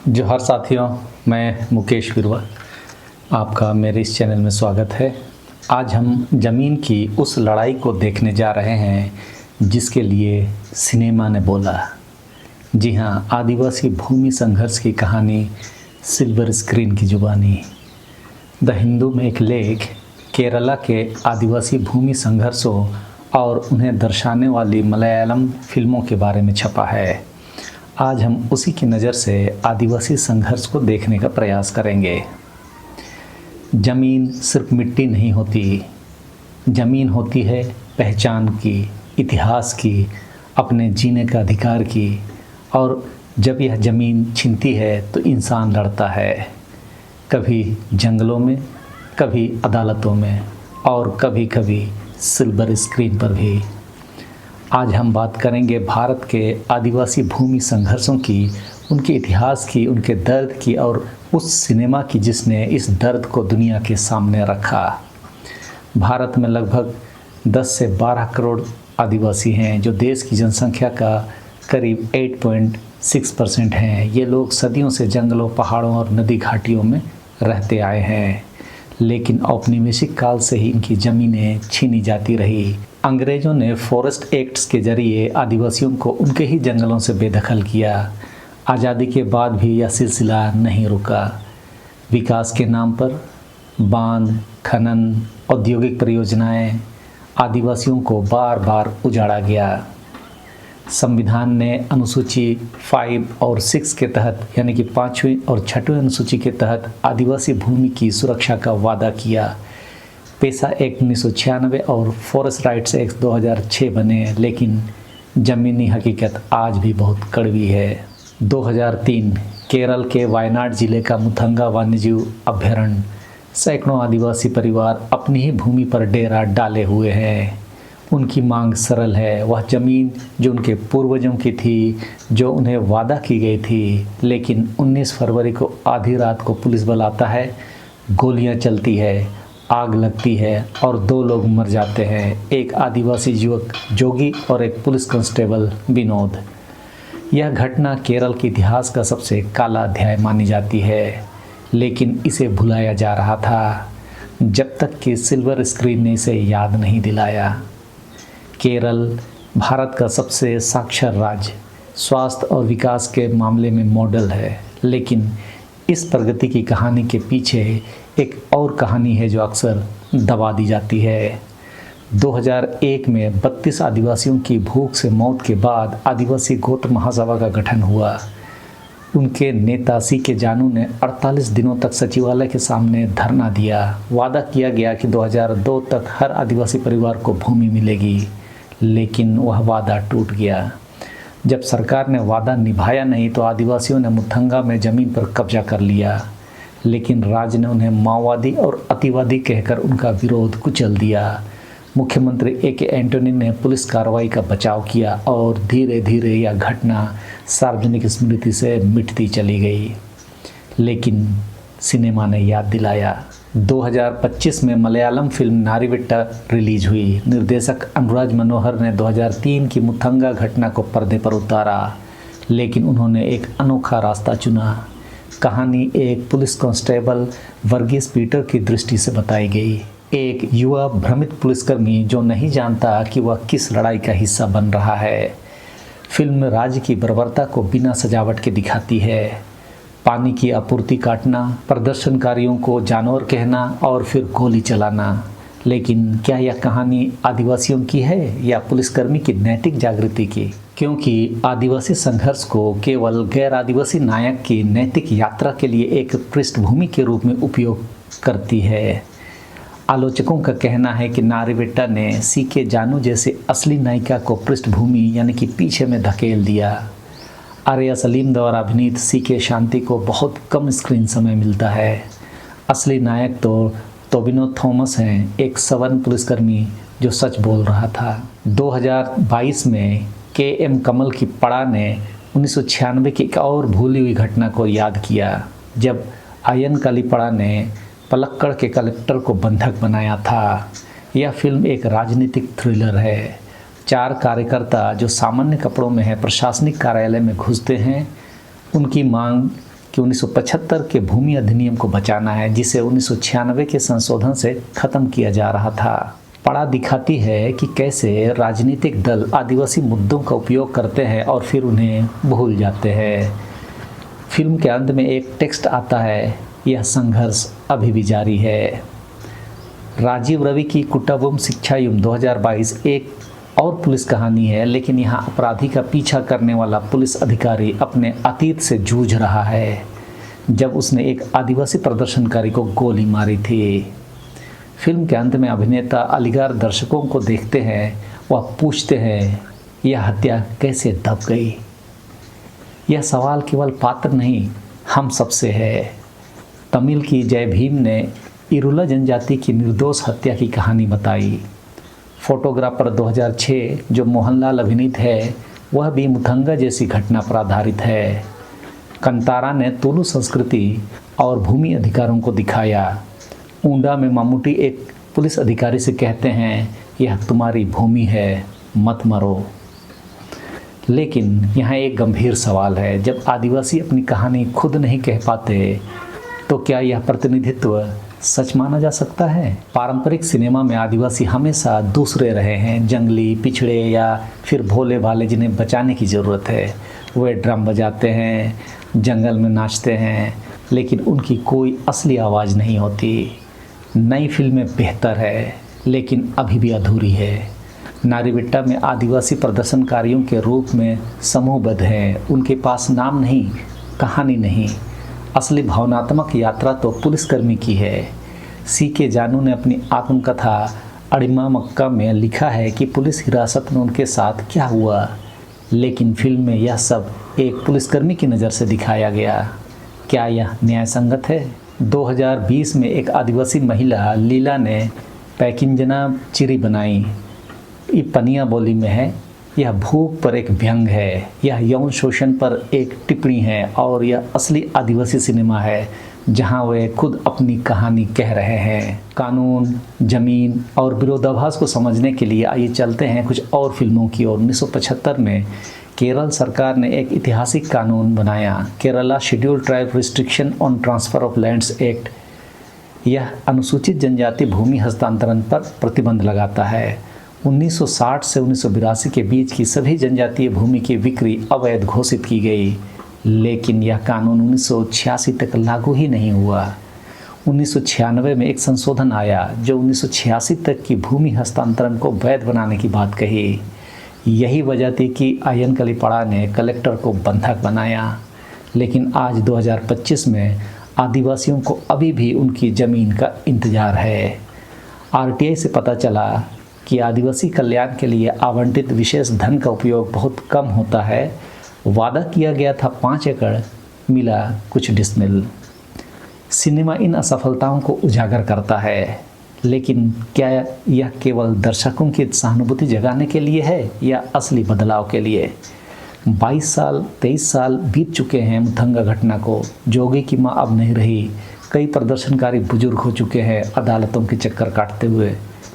जोहार साथियों, मैं मुकेश विरवा। आपका मेरे इस चैनल में स्वागत है। आज हम ज़मीन की उस लड़ाई को देखने जा रहे हैं जिसके लिए सिनेमा ने बोला। जी हाँ, आदिवासी भूमि संघर्ष की कहानी सिल्वर स्क्रीन की जुबानी। द हिंदू में एक लेख केरला के आदिवासी भूमि संघर्षों और उन्हें दर्शाने वाली मलयालम फिल्मों के बारे में छपा है। आज हम उसी की नज़र से आदिवासी संघर्ष को देखने का प्रयास करेंगे। ज़मीन सिर्फ मिट्टी नहीं होती, ज़मीन होती है पहचान की, इतिहास की, अपने जीने का अधिकार की। और जब यह ज़मीन छिनती है तो इंसान लड़ता है, कभी जंगलों में, कभी अदालतों में और कभी कभी सिल्वर स्क्रीन पर भी। आज हम बात करेंगे भारत के आदिवासी भूमि संघर्षों की, उनके इतिहास की, उनके दर्द की और उस सिनेमा की जिसने इस दर्द को दुनिया के सामने रखा। भारत में लगभग 10 से 12 करोड़ आदिवासी हैं जो देश की जनसंख्या का करीब 8.6% हैं। ये लोग सदियों से जंगलों, पहाड़ों और नदी घाटियों में रहते आए हैं, लेकिन औपनिवेशिक काल से ही इनकी ज़मीनें छीनी जाती रही। अंग्रेज़ों ने फॉरेस्ट एक्ट्स के जरिए आदिवासियों को उनके ही जंगलों से बेदखल किया। आज़ादी के बाद भी यह सिलसिला नहीं रुका। विकास के नाम पर बांध, खनन, औद्योगिक परियोजनाएं, आदिवासियों को बार बार उजाड़ा गया। संविधान ने अनुसूची 5 और 6 के तहत, यानी कि 5वीं और 6वीं अनुसूची के तहत आदिवासी भूमि की सुरक्षा का वादा किया। पेशा एक्ट 1996 और फॉरेस्ट राइट्स एक्ट 2006 बने, लेकिन ज़मीनी हकीकत आज भी बहुत कड़वी है। 2003 केरल के वायनाड जिले का मुथंगा वन्यजीव अभयारण्य, सैकड़ों आदिवासी परिवार अपनी ही भूमि पर डेरा डाले हुए हैं। उनकी मांग सरल है, वह ज़मीन जो उनके पूर्वजों की थी, जो उन्हें वादा की गई थी। लेकिन 19 फरवरी को आधी रात को पुलिस बल आता है, गोलियां चलती है, आग लगती है और 2 लोग मर जाते हैं, एक आदिवासी युवक जोगी और एक पुलिस कांस्टेबल विनोद। यह घटना केरल के इतिहास का सबसे काला अध्याय मानी जाती है, लेकिन इसे भुलाया जा रहा था जब तक कि सिल्वर स्क्रीन ने इसे याद नहीं दिलाया। केरल भारत का सबसे साक्षर राज्य, स्वास्थ्य और विकास के मामले में मॉडल है, लेकिन इस प्रगति की कहानी के पीछे एक और कहानी है जो अक्सर दबा दी जाती है। 2001 में 32 आदिवासियों की भूख से मौत के बाद आदिवासी गोत्र महासभा का गठन हुआ। उनके नेता सीके जानू ने 48 दिनों तक सचिवालय के सामने धरना दिया। वादा किया गया कि 2002 तक हर आदिवासी परिवार को भूमि मिलेगी, लेकिन वह वादा टूट गया। जब सरकार ने वादा निभाया नहीं तो आदिवासियों ने मुथंगा में ज़मीन पर कब्जा कर लिया, लेकिन राज्य ने उन्हें माओवादी और अतिवादी कहकर उनका विरोध कुचल दिया। मुख्यमंत्री A.K. एंटोनी ने पुलिस कार्रवाई का बचाव किया और धीरे धीरे यह घटना सार्वजनिक स्मृति से मिटती चली गई। लेकिन सिनेमा ने याद दिलाया। 2025 में मलयालम फिल्म नारीविट्टा रिलीज हुई। निर्देशक अनुराज मनोहर ने 2003 की मुथंगा घटना को पर्दे पर उतारा, लेकिन उन्होंने एक अनोखा रास्ता चुना। कहानी एक पुलिस कांस्टेबल वर्गीस पीटर की दृष्टि से बताई गई, एक युवा भ्रमित पुलिसकर्मी जो नहीं जानता कि वह किस लड़ाई का हिस्सा बन रहा है। फिल्म राज्य की बर्बरता को बिना सजावट के दिखाती है। पानी की आपूर्ति काटना, प्रदर्शनकारियों को जानवर कहना और फिर गोली चलाना। लेकिन क्या यह कहानी आदिवासियों की है या पुलिसकर्मी की नैतिक जागृति की? क्योंकि आदिवासी संघर्ष को केवल गैर आदिवासी नायक की नैतिक यात्रा के लिए एक पृष्ठभूमि के रूप में उपयोग करती है। आलोचकों का कहना है कि नारीविट्टा ने सीके जानू जैसे असली नायिका को पृष्ठभूमि यानी कि पीछे में धकेल दिया। आर्या सलीम द्वारा अभिनीत सीके शांति को बहुत कम स्क्रीन समय मिलता है। असली नायक तो टोबिनो थॉमस हैं, एक सवर्ण पुलिसकर्मी जो सच बोल रहा था। 2022 में KM कमल की पड़ा ने 1996 की एक और भूली हुई घटना को याद किया, जब आयन कालीपड़ा ने पलक्कड़ के कलेक्टर को बंधक बनाया था। यह फिल्म एक राजनीतिक थ्रिलर है। 4 कार्यकर्ता जो सामान्य कपड़ों में हैं प्रशासनिक कार्यालय में घुसते हैं। उनकी मांग कि 1975 के भूमि अधिनियम को बचाना है, जिसे 1996 के संशोधन से ख़त्म किया जा रहा था। पड़ा दिखाती है कि कैसे राजनीतिक दल आदिवासी मुद्दों का उपयोग करते हैं और फिर उन्हें भूल जाते हैं। फिल्म के अंत में एक टेक्स्ट आता है, यह संघर्ष अभी भी जारी है। राजीव रवि की कुट्टाबोम शिक्षायुम 2022 एक और पुलिस कहानी है, लेकिन यहाँ अपराधी का पीछा करने वाला पुलिस अधिकारी अपने अतीत से जूझ रहा है, जब उसने एक आदिवासी प्रदर्शनकारी को गोली मारी थी। फिल्म के अंत में अभिनेता अलीगार दर्शकों को देखते हैं, वह पूछते हैं, यह हत्या कैसे दब गई? यह सवाल केवल पात्र नहीं, हम सबसे है। तमिल की जय भीम ने इरुला जनजाति की निर्दोष हत्या की कहानी बताई। फोटोग्राफर 2006 जो मोहनलाल अभिनीत है, वह भी मुथंगा जैसी घटना पर आधारित है। कंतारा ने तुलु संस्कृति और भूमि अधिकारों को दिखाया। ऊंडा में मम्मूटी एक पुलिस अधिकारी से कहते हैं, यह तुम्हारी भूमि है, मत मरो। लेकिन यहाँ एक गंभीर सवाल है, जब आदिवासी अपनी कहानी खुद नहीं कह पाते तो क्या यह प्रतिनिधित्व सच माना जा सकता है? पारंपरिक सिनेमा में आदिवासी हमेशा दूसरे रहे हैं, जंगली, पिछड़े या फिर भोले भाले जिन्हें बचाने की ज़रूरत है। वे ड्रम बजाते हैं, जंगल में नाचते हैं, लेकिन उनकी कोई असली आवाज़ नहीं होती। नई फिल्में बेहतर है, लेकिन अभी भी अधूरी है। नारीबिट्टा में आदिवासी प्रदर्शनकारियों के रूप में समूहबद्ध हैं। उनके पास नाम नहीं, कहानी नहीं, असली भावनात्मक यात्रा तो पुलिसकर्मी की है। सीके जानू ने अपनी आत्मकथा अड़िमा मक्का में लिखा है कि पुलिस हिरासत में उनके साथ क्या हुआ, लेकिन फिल्म में यह सब एक पुलिसकर्मी की नज़र से दिखाया गया। क्या यह न्याय संगत है? 2020 में एक आदिवासी महिला लीला ने पैकिंजना चिरी बनाई। ये पनिया बोली में है। यह भूख पर एक व्यंग है, यह यौन शोषण पर एक टिप्पणी है, और यह असली आदिवासी सिनेमा है जहां वे खुद अपनी कहानी कह रहे हैं। कानून, जमीन और विरोधाभास को समझने के लिए आइए चलते हैं कुछ और फिल्मों की ओर। 1975 में केरल सरकार ने एक ऐतिहासिक कानून बनाया, Kerala scheduled tribe restriction on transfer of lands act. यह अनुसूचित जनजाति भूमि हस्तांतरण पर प्रतिबंध लगाता है। 1960 से 1982 के बीच की सभी जनजातीय भूमि की बिक्री अवैध घोषित की गई, लेकिन यह कानून 1986 तक लागू ही नहीं हुआ। 1996 में एक संशोधन आया जो 1986 तक की भूमि हस्तांतरण को वैध बनाने की बात कही। यही वजह थी कि आयन कलीपड़ा ने कलेक्टर को बंधक बनाया। लेकिन आज 2025 में आदिवासियों को अभी भी उनकी ज़मीन का इंतज़ार है। आरटीआई से पता चला कि आदिवासी कल्याण के लिए आवंटित विशेष धन का उपयोग बहुत कम होता है। वादा किया गया था 5 एकड़, मिला कुछ डिसमिल। सिनेमा इन असफलताओं को उजागर करता है, लेकिन क्या यह केवल दर्शकों की सहानुभूति जगाने के लिए है या असली बदलाव के लिए? 22 साल 23 साल बीत चुके हैं मुथंगा घटना को। जोगी की मां अब नहीं रही। कई प्रदर्शनकारी बुजुर्ग हो चुके हैं अदालतों के चक्कर काटते हुए,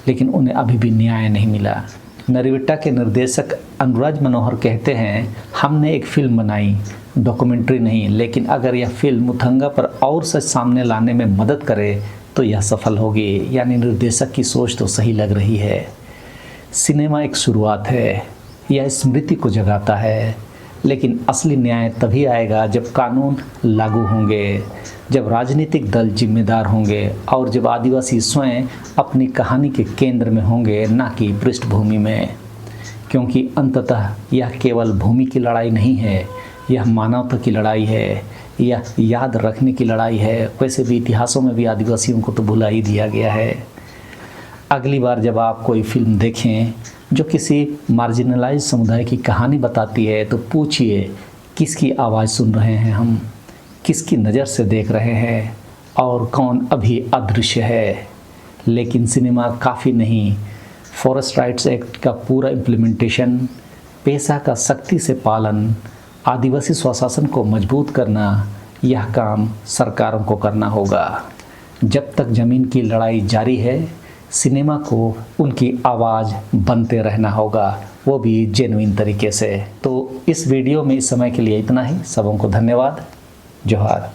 लेकिन उन्हें अभी भी न्याय नहीं मिला। नारीबिट्टा के निर्देशक अनुराज मनोहर कहते हैं, हमने एक फिल्म बनाई, डॉक्यूमेंट्री नहीं, लेकिन अगर यह फिल्म मुथंगा पर और सच सामने लाने में मदद करे तो यह सफल होगी। यानी निर्देशक की सोच तो सही लग रही है। सिनेमा एक शुरुआत है, यह स्मृति को जगाता है, लेकिन असली न्याय तभी आएगा जब कानून लागू होंगे, जब राजनीतिक दल जिम्मेदार होंगे और जब आदिवासी स्वयं अपनी कहानी के केंद्र में होंगे, ना कि पृष्ठभूमि में। क्योंकि अंततः यह केवल भूमि की लड़ाई नहीं है, यह मानवता की लड़ाई है, यह याद रखने की लड़ाई है। वैसे भी इतिहासों में भी आदिवासियों को तो भुला ही दिया गया है। अगली बार जब आप कोई फिल्म देखें जो किसी मार्जिनलाइज समुदाय की कहानी बताती है, तो पूछिए किसकी आवाज़ सुन रहे हैं हम, किसकी नज़र से देख रहे हैं, और कौन अभी अदृश्य है। लेकिन सिनेमा काफ़ी नहीं, फॉरेस्ट राइट्स एक्ट का पूरा इम्प्लीमेंटेशन, पेशा का सख्ती से पालन, आदिवासी स्वशासन को मजबूत करना, यह काम सरकारों को करना होगा। जब तक ज़मीन की लड़ाई जारी है, सिनेमा को उनकी आवाज़ बनते रहना होगा, वो भी जेन्युइन तरीके से। तो इस वीडियो में इस समय के लिए इतना ही। सबों को धन्यवाद। जोहार।